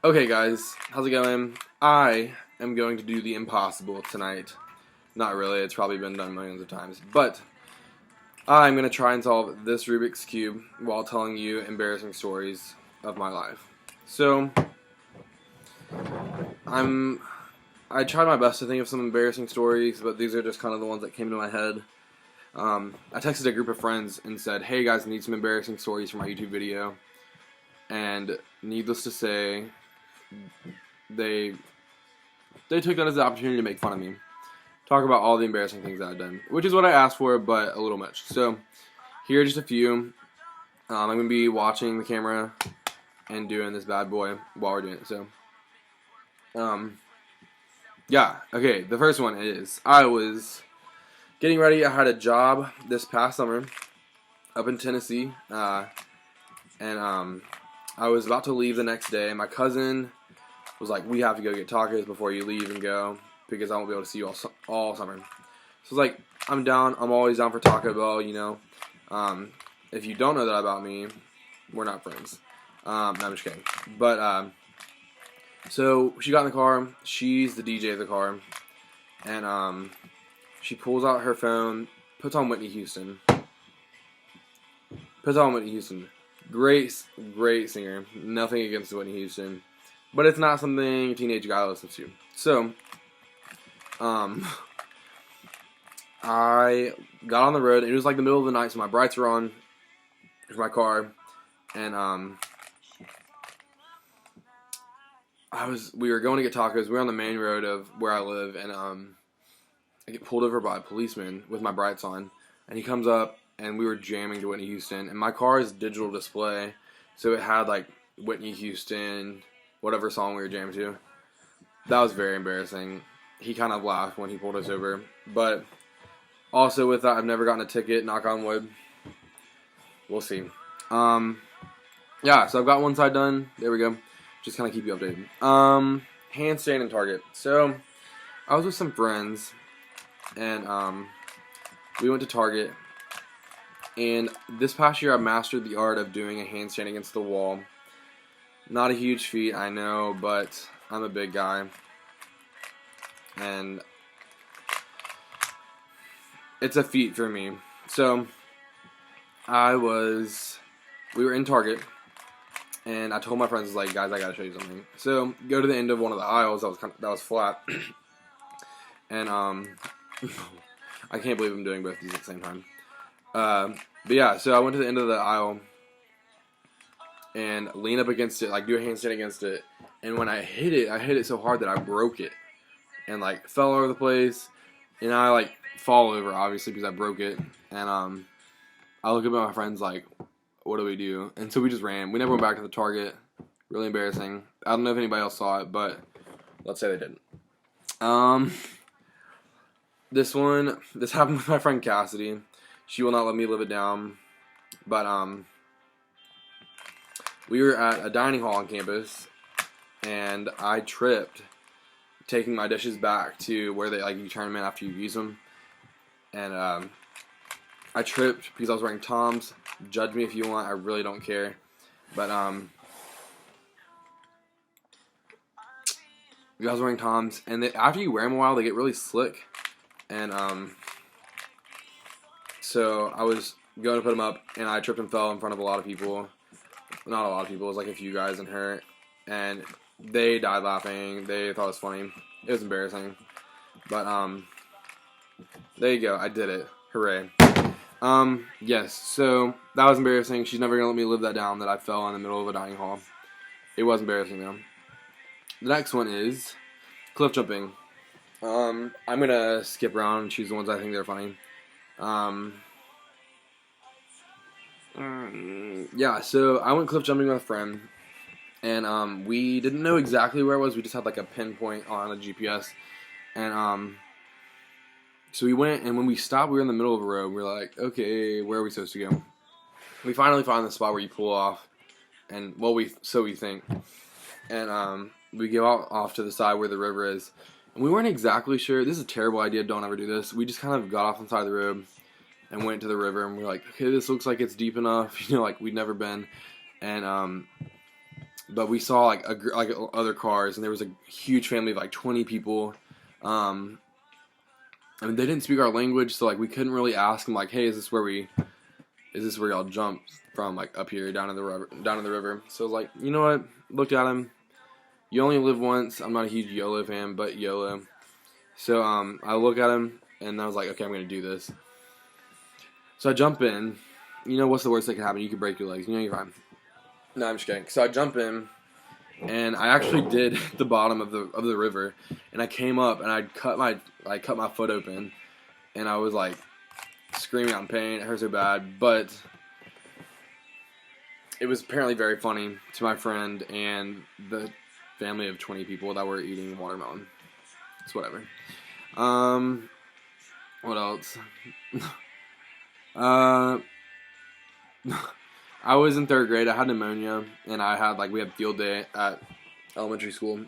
Okay guys, how's it going? I am going to do the impossible tonight. Not really, it's probably been done millions of times. But I'm going to try and solve this Rubik's Cube while telling you embarrassing stories of my life. So, I tried my best to think of some embarrassing stories, but these are just kind of the ones that came to my head. I texted a group of friends and said, hey guys, I need some embarrassing stories for my YouTube video. And needless to say, they took that as an opportunity to make fun of me. Talk about all the embarrassing things that I've done, which is what I asked for, but a little much. So, here are just a few. I'm going to be watching the camera and doing this bad boy while we're doing it. So, yeah. Okay, the first one is, I was getting ready. I had a job this past summer up in Tennessee, and I was about to leave the next day. My cousin was like, we have to go get tacos before you leave and go, because I won't be able to see you all summer. So I was like, I'm down. I'm always down for Taco Bell, you know. If you don't know that about me, we're not friends. No, I'm just kidding. But, so she got in the car. She's the DJ of the car. And, she pulls out her phone, puts on Whitney Houston. Great singer. Nothing against Whitney Houston. But it's not something a teenage guy listens to. So, I got on the road. It was like the middle of the night, so my brights were on for my car. And, we were going to get tacos. We were on the main road of where I live. And, I get pulled over by a policeman with my brights on. And he comes up, and we were jamming to Whitney Houston. And my car is digital display, so it had, like, Whitney Houston, whatever song we were jamming to. That was very embarrassing. He kind of laughed when he pulled us over. But also with that, I've never gotten a ticket, knock on wood. We'll see. Yeah, so I've got one side done. There we go. Just kind of keep you updated. Handstand in Target. So, I was with some friends, and we went to Target. And this past year, I mastered the art of doing a handstand against the wall. Not a huge feat, I know, but I'm a big guy. And it's a feat for me. So, we were in Target, and I told my friends, like, guys, I gotta show you something. So, go to the end of one of the aisles that was flat. And, I can't believe I'm doing both these at the same time. But yeah, so I went to the end of the aisle and lean up against it, like do a handstand against it. And when I hit it so hard that I broke it and like fell all over the place. And I like fall over, obviously, because I broke it. And I look at my friends like, what do we do? And so we just ran. We never went back to the Target. Really embarrassing. I don't know if anybody else saw it, but let's say they didn't. This happened with my friend Cassidy. She will not let me live it down. But, we were at a dining hall on campus, and I tripped, taking my dishes back to where you turn them in after you use them. And, I tripped because I was wearing Toms. Judge me if you want, I really don't care. But, I was wearing Toms, and after you wear them a while, they get really slick. And, so I was going to put them up, and I tripped and fell in front of a lot of people. Not a lot of people, it was like a few guys and her. And they died laughing. They thought it was funny. It was embarrassing. But, there you go. I did it. Hooray. Yes, so that was embarrassing. She's never going to let me live that down, that I fell in the middle of a dining hall. It was embarrassing, though. The next one is cliff jumping. I'm going to skip around and choose the ones I think they're funny. Yeah, so I went cliff jumping with a friend, and, we didn't know exactly where it was. We just had, like, a pinpoint on a GPS, and, so we went, and when we stopped, we were in the middle of a road. We were like, okay, where are we supposed to go? We finally found the spot where you pull off, and, well, so we think, and, we go off to the side where the river is, and we weren't exactly sure. This is a terrible idea, don't ever do this. We just kind of got off on the side of the road and went to the river, and we're like, okay, this looks like it's deep enough, you know, like we'd never been. And but we saw like other cars, and there was a huge family of like 20 people. I mean, they didn't speak our language, so like we couldn't really ask them like, "Hey, is this where y'all jump from, like up here down in the river?" So I was like, you know what? Looked at him. You only live once. I'm not a huge YOLO fan, but YOLO. So I look at him and I was like, okay, I'm gonna do this. So I jump in. You know what's the worst that can happen? You could break your legs. You know you're fine. No, I'm just kidding. So I jump in, and I actually did hit the bottom of the river, and I came up and I cut my foot open, and I was like screaming out in pain. It hurt so bad, but it was apparently very funny to my friend and the family of 20 people that were eating watermelon. It's whatever. What else? I was in 3rd grade. I had pneumonia, and we had field day at elementary school.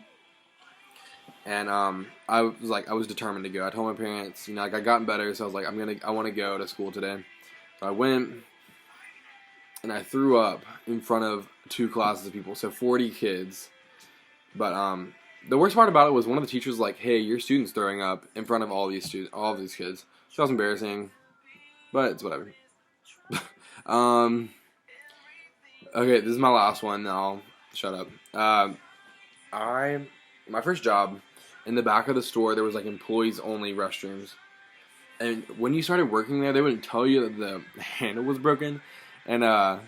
And I was determined to go. I told my parents, I gotten better, so I was like, I want to go to school today. So I went, and I threw up in front of 2 classes of people, so 40 kids. But the worst part about it was one of the teachers was like, "Hey, your student's throwing up in front of all of these kids." So that was embarrassing, but it's whatever. Okay, this is my last one. Now I'll shut up. My first job, in the back of the store, there was like employees only restrooms, and when you started working there, they wouldn't tell you that the handle was broken, and I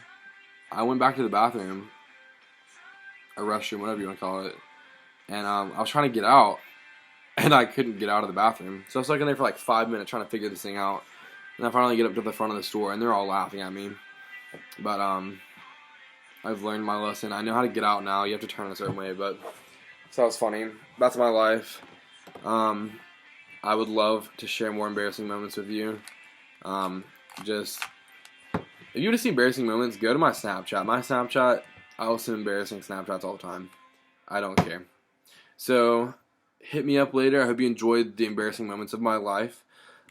went back to the bathroom, a restroom, whatever you want to call it, and I was trying to get out, and I couldn't get out of the bathroom, so I was stuck in there for like 5 minutes trying to figure this thing out, and I finally get up to the front of the store, and they're all laughing at me, but I've learned my lesson. I know how to get out now. You have to turn a certain way, but so that was funny. That's my life. I would love to share more embarrassing moments with you. If you want to see embarrassing moments, go to my Snapchat. My Snapchat, I will send embarrassing Snapchats all the time. I don't care. So, hit me up later. I hope you enjoyed the embarrassing moments of my life.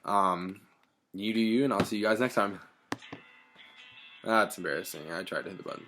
You do you, and I'll see you guys next time. That's embarrassing. I tried to hit the button.